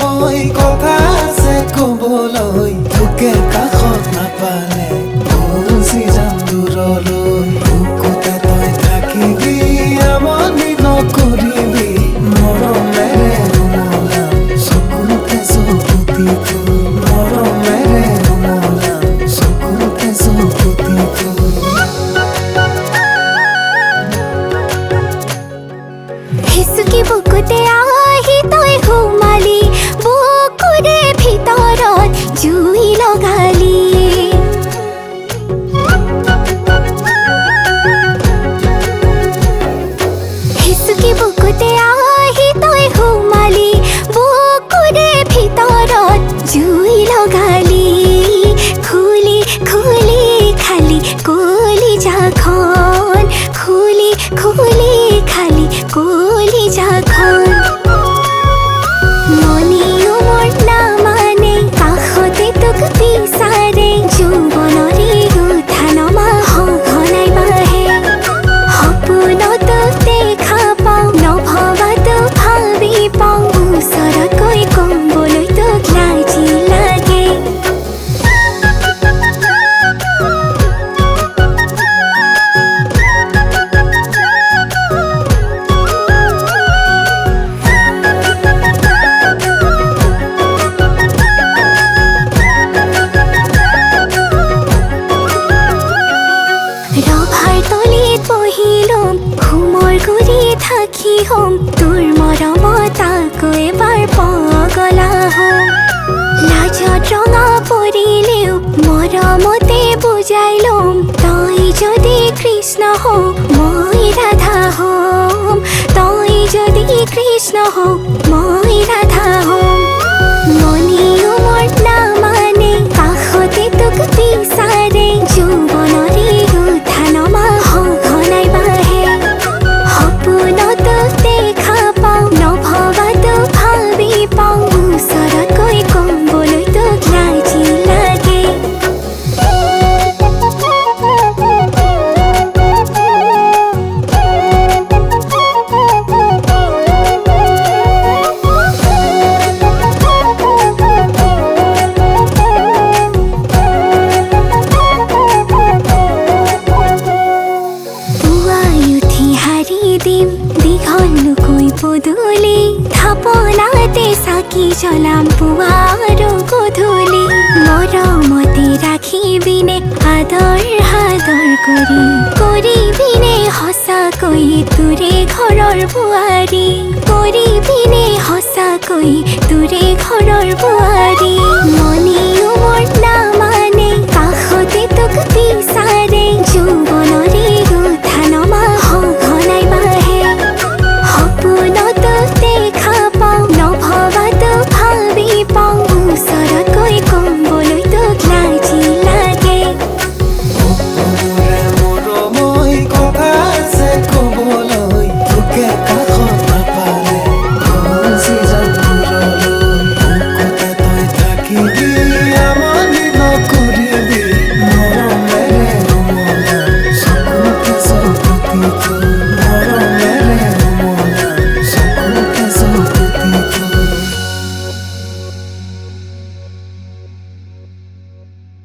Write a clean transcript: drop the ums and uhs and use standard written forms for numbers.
মই কথা আছে কবলৈ তোকে কাষত নাপালে গুচি যাম দূৰলৈ বুকুতে তই থাকিবি আমনি নকৰিবি মৰমেৰে ৰুমলাম চকুতে চকুতি তোৰ মৰমেৰে ৰুমলাম চকুতে চকুতি তোৰ হেচুকি বুকুতে আহি তই সোমালি বুকুৰে ভিতৰত জুই লগালি হেচুকি বুকুতে আহি তই সোমালি বুকুৰে ভিতৰত জুই লগালি খুলি খুলি খালি কলিজাখন খুলি খুলি খালি কলিজাখন মনিও মোৰ নামানে কাষতে তোক বিচাৰে যৌৱনৰে উঠা নমা সঘনাই বাঢ়ে সপোনতো দেখা পাওঁ নভবাতো ভাবি পাওঁ ওচৰত গৈ কবলৈ তোক লাজি লাগে ৰভাৰ তলিত বহি ল'ম ঘুমৰ গুৰি থাকি হ'ম তোৰ মৰমত আকৌ এবাৰ পগলা হ'ম লাজত ৰঙা পৰিলেও মৰমতে বুজাই ল'ম তই যদি কৃষ্ণ হও মই ৰাধা হ'ম তই যদি কৃষ্ণ হও মই ৰাধা হ'ম মনিও মোৰ নামানে কাষতে তোক বিচাৰে যৌৱনৰে উঠা নমা সঘনাই বাঢ়ে সপোনতো দেখা পাওঁ নভবাতো ভাবি পাওঁ ওচৰত গৈ কবলৈ তোক লাজি লাগে দিম দীঘল নুকৈ পদূলি থাপনাতে চাকি জ্বলাম পুৱা আৰু গধূলি মৰমতে ৰাখিবিনে আদৰ সাদৰ কৰিবিনে সঁচাকৈ তোৰে ঘৰৰ বোৱাৰী কৰিবিনে সঁচাকৈ তোৰে ঘৰৰ বোৱাৰী মন